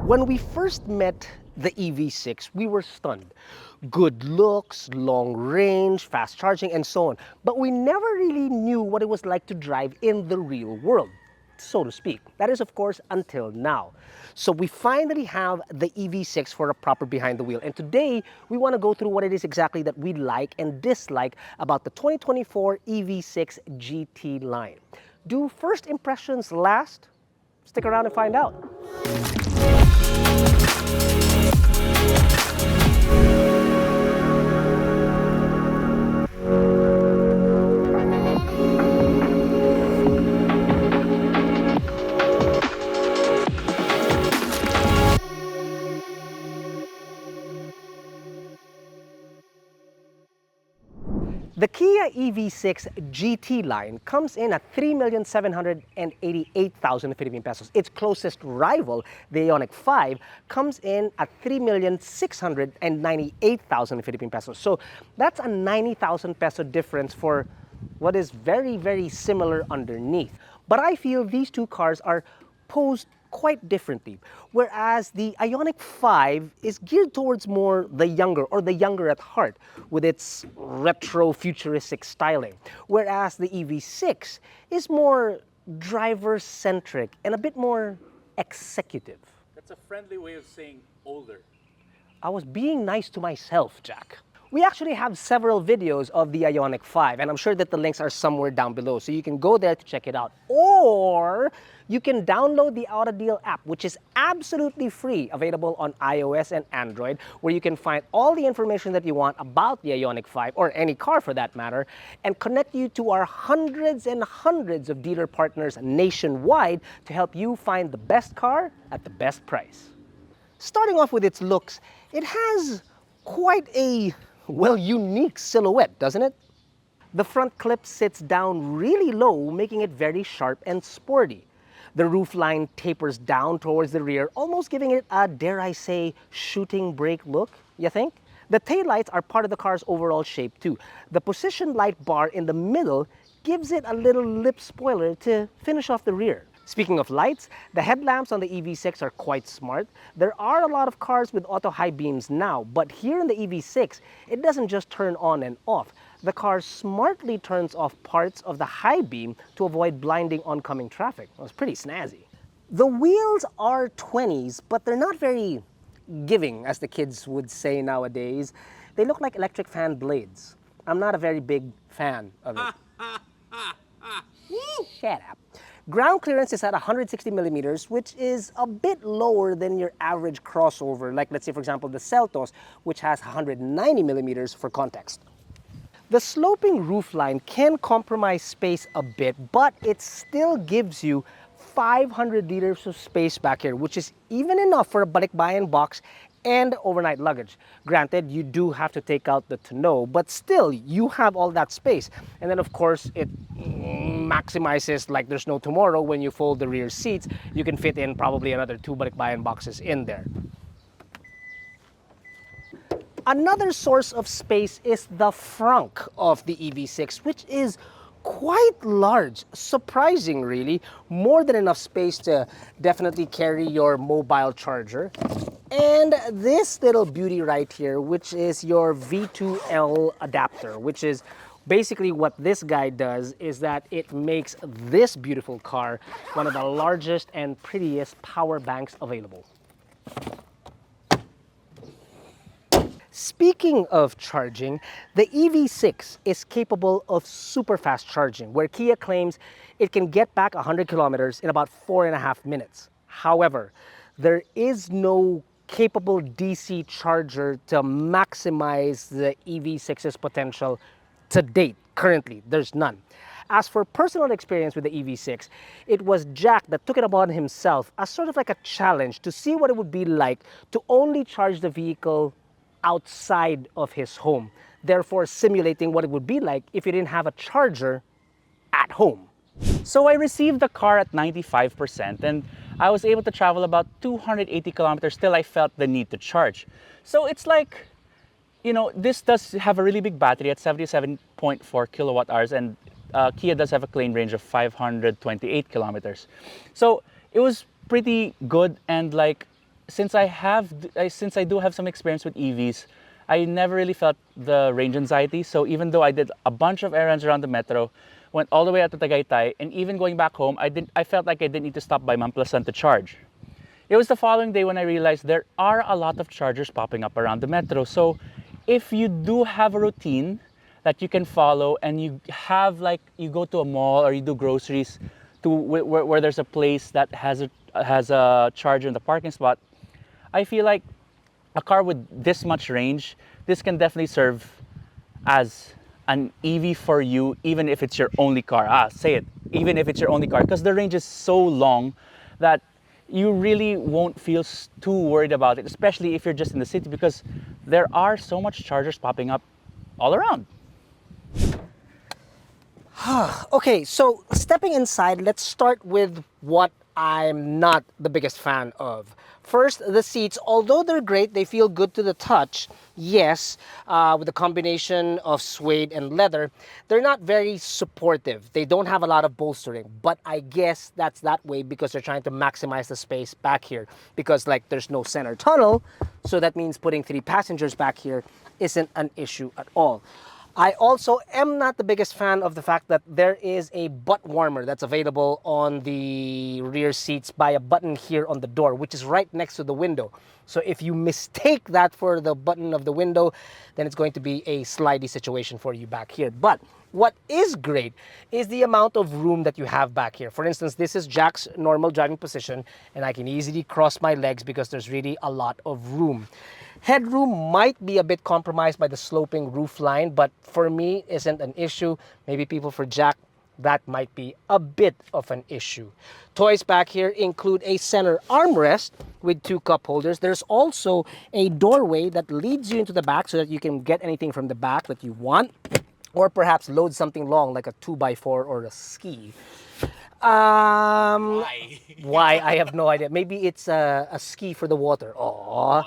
When we first met the EV6, we were stunned. Good looks, long range, fast charging, and so on. But we never really knew what it was like to drive in the real world, so to speak. That is, of course, until now. So we finally have the EV6 for a proper behind the wheel. And today, we want to go through what it is exactly that we like and dislike about the 2024 EV6 GT line. Do first impressions last? Stick around and find out. The Kia EV6 GT line comes in at 3,788,000 Philippine pesos. Its closest rival, the Ioniq 5, comes in at 3,698,000 Philippine pesos. So that's a 90,000 peso difference for what is very, very similar underneath. But I feel these two cars are posed quite differently. Whereas the Ioniq 5 is geared towards more the younger at heart with its retro futuristic styling. Whereas the EV6 is more driver-centric and a bit more executive. That's a friendly way of saying older. I was being nice to myself, Jack. We actually have several videos of the Ioniq 5, and I'm sure that the links are somewhere down below, so you can go there to check it out. Or you can download the AutoDeal app, which is absolutely free, available on iOS and Android, where you can find all the information that you want about the Ioniq 5, or any car for that matter, and connect you to our hundreds and hundreds of dealer partners nationwide to help you find the best car at the best price. Starting off with its looks, it has quite a unique silhouette, doesn't it? The front clip sits down really low, making it very sharp and sporty. The roofline tapers down towards the rear, almost giving it a, dare I say, shooting brake look, you think? The taillights are part of the car's overall shape too. The position light bar in the middle gives it a little lip spoiler to finish off the rear. Speaking of lights, the headlamps on the EV6 are quite smart. There are a lot of cars with auto high beams now, but here in the EV6, it doesn't just turn on and off. The car smartly turns off parts of the high beam to avoid blinding oncoming traffic. It was pretty snazzy. The wheels are 20s, but they're not very giving, as the kids would say nowadays. They look like electric fan blades. I'm not a very big fan of it. Shut up. Ground clearance is at 160 millimeters, which is a bit lower than your average crossover, like let's say for example the Seltos, which has 190 millimeters for context. The sloping roofline can compromise space a bit, but it still gives you 500 liters of space back here, which is even enough for a balikbayan box and overnight luggage. Granted, you do have to take out the tonneau, but still, you have all that space. And then of course, it maximizes like there's no tomorrow. When you fold the rear seats, you can fit in probably another 2 balikbayan boxes in there. Another source of space is the frunk of the EV6, which is quite large, surprising really, more than enough space to definitely carry your mobile charger. And this little beauty right here, which is your V2L adapter, which is basically what this guy does is that it makes this beautiful car one of the largest and prettiest power banks available. Speaking of charging, the EV6 is capable of super fast charging, where Kia claims it can get back 100 kilometers in about 4.5 minutes. However, there is no capable DC charger to maximize the EV6's potential to date. Currently, there's none. As for personal experience with the EV6, it was Jack that took it upon himself as sort of like a challenge to see what it would be like to only charge the vehicle outside of his home, therefore simulating what it would be like if you didn't have a charger at home. So I received the car at 95% and I was able to travel about 280 kilometers till I felt the need to charge. So it's like, you know, this does have a really big battery at 77.4 kilowatt hours, and Kia does have a claim range of 528 kilometers. So it was pretty good, and like since since I do have some experience with EVs, I never really felt the range anxiety. So even though I did a bunch of errands around the metro, went all the way out to Tagaytay, and even going back home, I felt like I didn't need to stop by Mamplasan to charge. It was the following day when I realized there are a lot of chargers popping up around the metro. So if you do have a routine that you can follow, and you have, like, you go to a mall or you do groceries to where there's a place that has a charger in the parking spot, I feel like a car with this much range, this can definitely serve as an EV for you, even if it's your only car. Say it, even if it's your only car, because the range is so long that you really won't feel too worried about it, especially if you're just in the city, because there are so much chargers popping up all around. Okay, so stepping inside, let's start with what I'm not the biggest fan of. First, the seats, although they're great, they feel good to the touch. Yes, with the combination of suede and leather, they're not very supportive. They don't have a lot of bolstering, but I guess that's that way because they're trying to maximize the space back here. Because, like, there's no center tunnel, so that means putting 3 passengers back here isn't an issue at all. I also am not the biggest fan of the fact that there is a butt warmer that's available on the rear seats by a button here on the door, which is right next to the window. So if you mistake that for the button of the window, then it's going to be a slidey situation for you back here. But what is great is the amount of room that you have back here. For instance, this is Jack's normal driving position, and I can easily cross my legs because there's really a lot of room. Headroom might be a bit compromised by the sloping roof line, but for me, isn't an issue. Maybe people for Jack, that might be a bit of an issue. Toys back here include a center armrest with 2 cup holders. There's also a doorway that leads you into the back so that you can get anything from the back that you want, or perhaps load something long like a 2x4 or a ski. Why? Why? I have no idea. Maybe it's a ski for the water. Aww.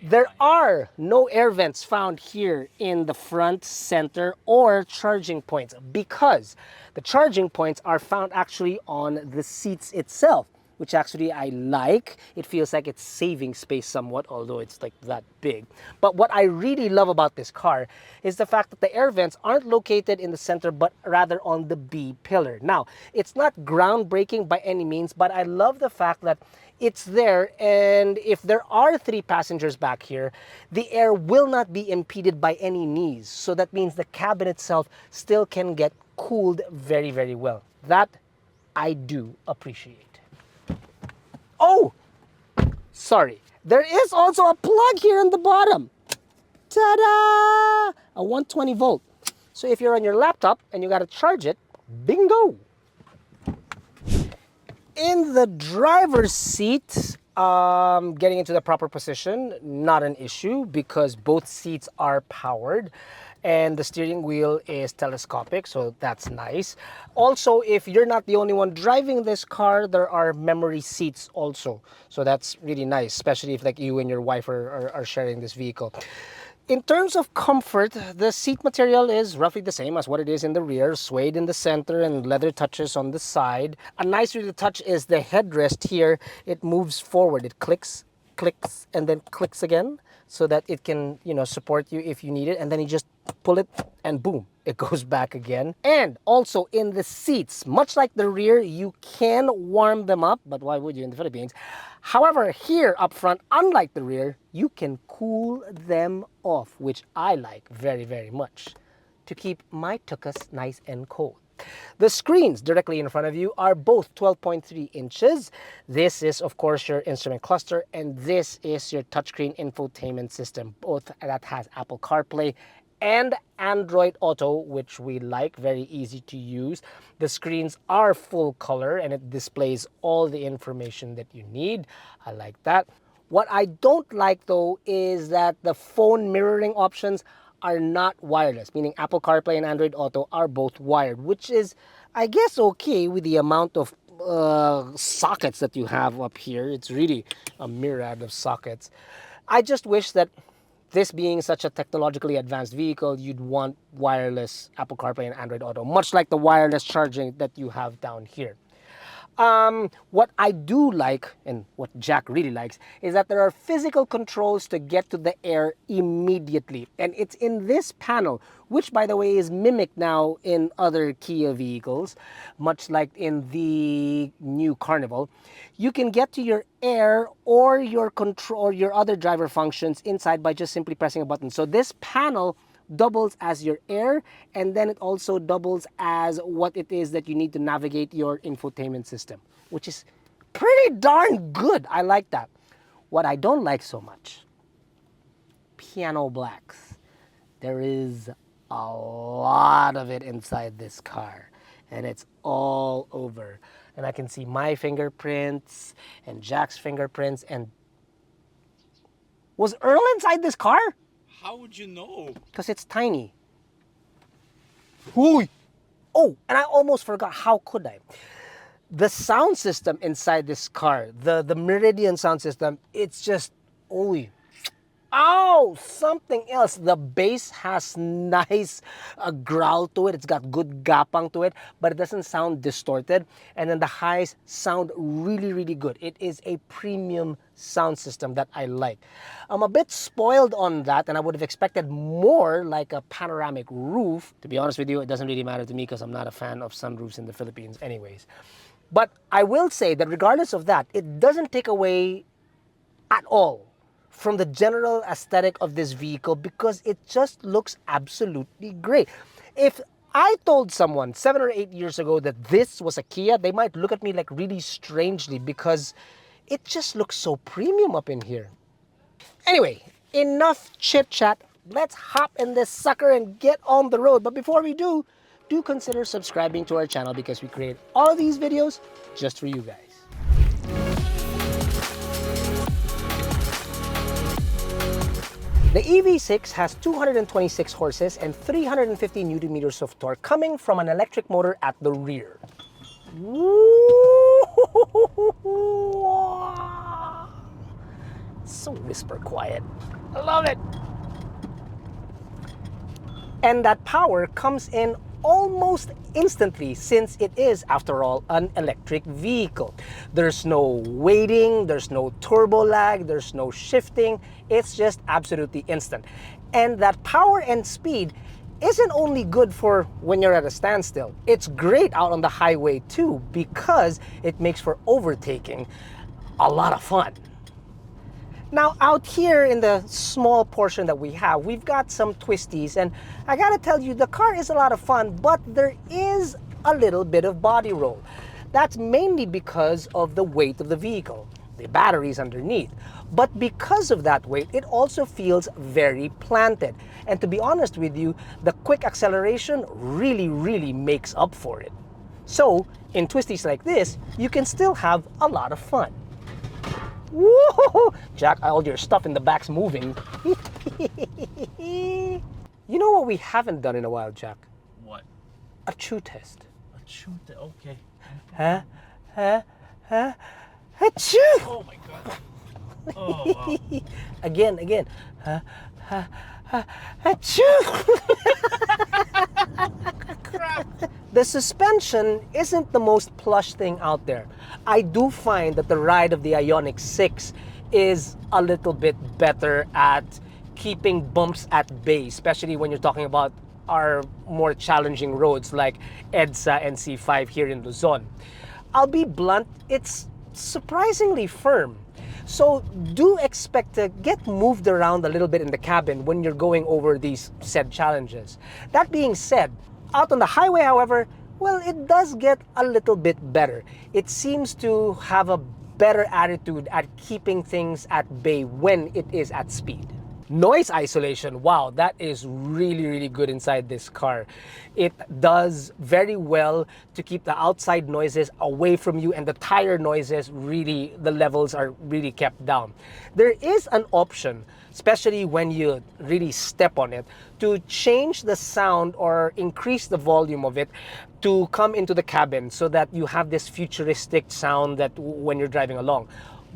There are no air vents found here in the front, center, or charging points because the charging points are found actually on the seats itself, which actually I like. It feels like it's saving space somewhat, although it's like that big. But what I really love about this car is the fact that the air vents aren't located in the center, but rather on the B pillar. Now, it's not groundbreaking by any means, but I love the fact that it's there, and if there are 3 passengers back here, the air will not be impeded by any knees. So that means the cabin itself still can get cooled very, very well. That I do appreciate. Oh, sorry. There is also a plug here in the bottom. Ta-da! A 120 volt. So if you're on your laptop and you got to charge it, bingo! In the driver's seat, getting into the proper position, not an issue because both seats are powered and the steering wheel is telescopic, so that's nice. Also, if you're not the only one driving this car, there are memory seats also. So that's really nice, especially if like you and your wife are sharing this vehicle. In terms of comfort, the seat material is roughly the same as what it is in the rear, suede in the center and leather touches on the side. A nice little touch is the headrest here. It moves forward. It clicks, clicks, and then clicks again so that it can, support you if you need it. And then you just pull it and boom, it goes back again. And also in the seats, much like the rear, you can warm them up, but why would you in the Philippines? However, here up front, unlike the rear, you can cool them off, which I like very, very much to keep my tukas nice and cold. The screens directly in front of you are both 12.3 inches. This is, of course, your instrument cluster, and this is your touchscreen infotainment system, both that has Apple CarPlay and Android Auto, which we like, very easy to use. The screens are full color and it displays all the information that you need. I like that. What I don't like though is that the phone mirroring options are not wireless, meaning Apple CarPlay and Android Auto are both wired, which is, I guess, okay with the amount of sockets that you have up here. It's really a myriad of sockets. I just wish that this being such a technologically advanced vehicle, you'd want wireless Apple CarPlay and Android Auto, much like the wireless charging that you have down here. What I do like, and what Jack really likes, is that there are physical controls to get to the air immediately. And it's in this panel, which by the way is mimicked now in other Kia vehicles, much like in the new Carnival. You can get to your air or your control or your other driver functions inside by just simply pressing a button. So this panel doubles as your air, and then it also doubles as what it is that you need to navigate your infotainment system, which is pretty darn good. I like that. What I don't like so much, piano blacks. There is a lot of it inside this car, and it's all over. And I can see my fingerprints and Jack's fingerprints. And was Earl inside this car? How would you know? Because it's tiny. Ooh. Oh, and I almost forgot. How could I? The sound system inside this car, the Meridian sound system, it's just, ooh. Oh, something else. The bass has nice growl to it. It's got good gapang to it, but it doesn't sound distorted. And then the highs sound really, really good. It is a premium sound system that I like. I'm a bit spoiled on that, and I would have expected more, like a panoramic roof. To be honest with you, it doesn't really matter to me because I'm not a fan of sunroofs in the Philippines anyways. But I will say that regardless of that, it doesn't take away at all from the general aesthetic of this vehicle, because it just looks absolutely great. If I told someone 7 or 8 years ago that this was a Kia, they might look at me like really strangely, because it just looks so premium up in here. Anyway, enough chit chat. Let's hop in this sucker and get on the road. But before we do consider subscribing to our channel, because we create all of these videos just for you guys. The EV6 has 226 horses and 350 Newton meters of torque coming from an electric motor at the rear. So whisper quiet. I love it. And that power comes in almost instantly, since it is, after all, an electric vehicle. There's no waiting, there's no turbo lag, there's no shifting. It's just absolutely instant. And that power and speed isn't only good for when you're at a standstill. It's great out on the highway too, because it makes for overtaking a lot of fun. Now out here in the small portion that we have, we've got some twisties, and I gotta tell you, the car is a lot of fun, but there is a little bit of body roll. That's mainly because of the weight of the vehicle, the batteries underneath. But because of that weight, it also feels very planted. And to be honest with you, the quick acceleration really, really makes up for it. So in twisties like this, you can still have a lot of fun. Woo! Jack, all your stuff in the back's moving. You know what we haven't done in a while, Jack? What? A chew test. A chew test? Okay. Achoo! Oh my god. Oh, wow. Again. Achoo! Crap. The suspension isn't the most plush thing out there. I do find that the ride of the Ioniq 6 is a little bit better at keeping bumps at bay, especially when you're talking about our more challenging roads like EDSA and C5 here in Luzon. I'll be blunt, it's surprisingly firm. So do expect to get moved around a little bit in the cabin when you're going over these said challenges. That being said, out on the highway, however, well, it does get a little bit better. It seems to have a better attitude at keeping things at bay when it is at speed. Noise isolation, wow, that is really, really good inside this car. It does very well to keep the outside noises away from you, and the tire noises, really, the levels are really kept down. There is an option, especially when you really step on it, to change the sound or increase the volume of it to come into the cabin so that you have this futuristic sound that when you're driving along.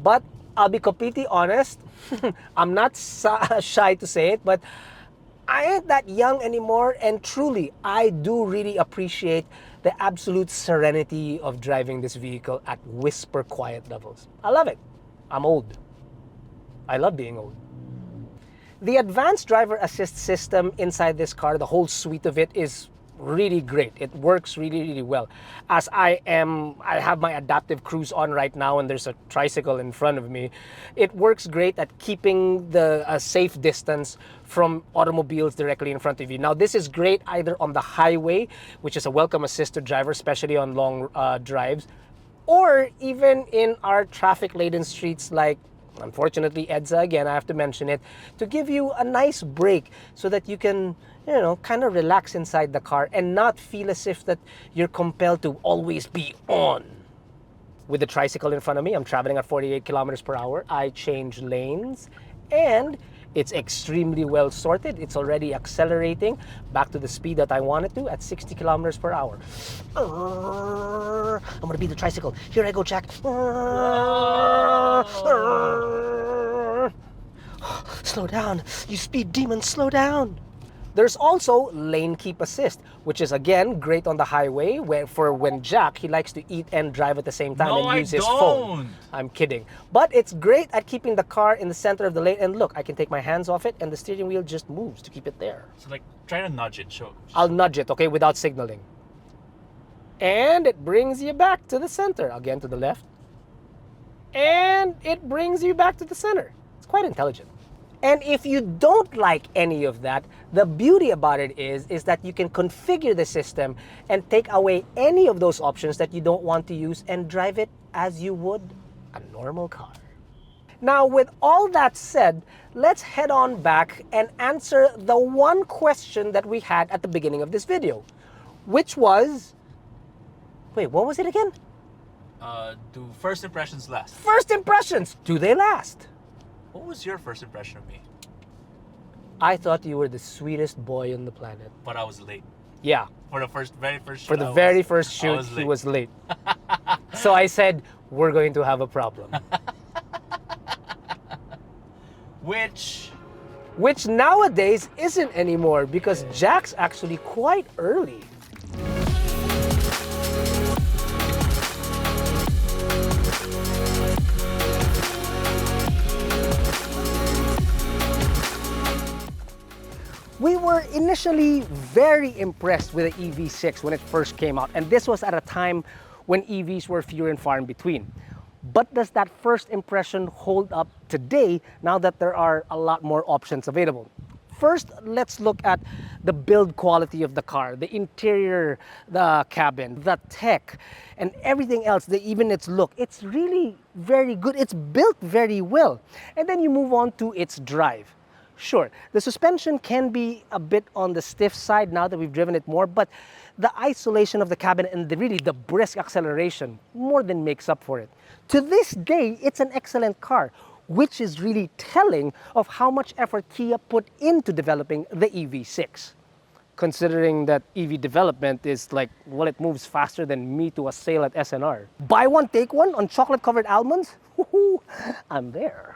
But I'll be completely honest, I'm not shy to say it, but I ain't that young anymore, and truly, I do really appreciate the absolute serenity of driving this vehicle at whisper quiet levels. I love it. I'm old. I love being old. The advanced driver assist system inside this car, the whole suite of it, is really great. It works really well. As I have my adaptive cruise on right now and there's a tricycle in front of me. It works great at keeping a safe distance from automobiles directly in front of you. Now this is great either on the highway, which is a welcome assist to drivers, especially on long drives, or even in our traffic-laden streets like, unfortunately, EDSA, again, I have to mention it, to give you a nice break so that you can, kind of relax inside the car and not feel as if that you're compelled to always be on. With the tricycle in front of me, I'm traveling at 48 kilometers per hour. I change lanes and it's extremely well sorted. It's already accelerating back to the speed that I want it to at 60 kilometers per hour. I'm gonna be the tricycle. Here I go, Jack. Slow down, you speed demon, slow down. There's also lane keep assist, which is again great on the highway where for when Jack, he likes to eat and drive at the same time and use his phone. I'm kidding. But it's great at keeping the car in the center of the lane. And look, I can take my hands off it and the steering wheel just moves to keep it there. So like, try to nudge it. I'll nudge it, okay, without signaling. And it brings you back to the center. Again to the left. And it brings you back to the center. It's quite intelligent. And if you don't like any of that, the beauty about it is that you can configure the system and take away any of those options that you don't want to use and drive it as you would a normal car. Now, with all that said, let's head on back and answer the one question that we had at the beginning of this video, which was, wait, what was it again? Do first impressions last? First impressions, do they last? What was your first impression of me? I thought you were the sweetest boy on the planet. But I was late. Yeah. For the very first shoot. For the very first shoot, he was late. So I said, we're going to have a problem. Which nowadays isn't anymore because Jack's actually quite early. We were initially very impressed with the EV6 when it first came out, and this was at a time when EVs were fewer and far in between. But does that first impression hold up today now that there are a lot more options available? First, let's look at the build quality of the car, the interior, the cabin, the tech, and everything else, even its look. It's really very good. It's built very well. And then you move on to its drive. Sure, the suspension can be a bit on the stiff side now that we've driven it more, but the isolation of the cabin and the brisk acceleration more than makes up for it. To this day, it's an excellent car, which is really telling of how much effort Kia put into developing the EV6. Considering that EV development is like, well, it moves faster than me to a sale at SNR. Buy one, take one on chocolate-covered almonds? I'm there.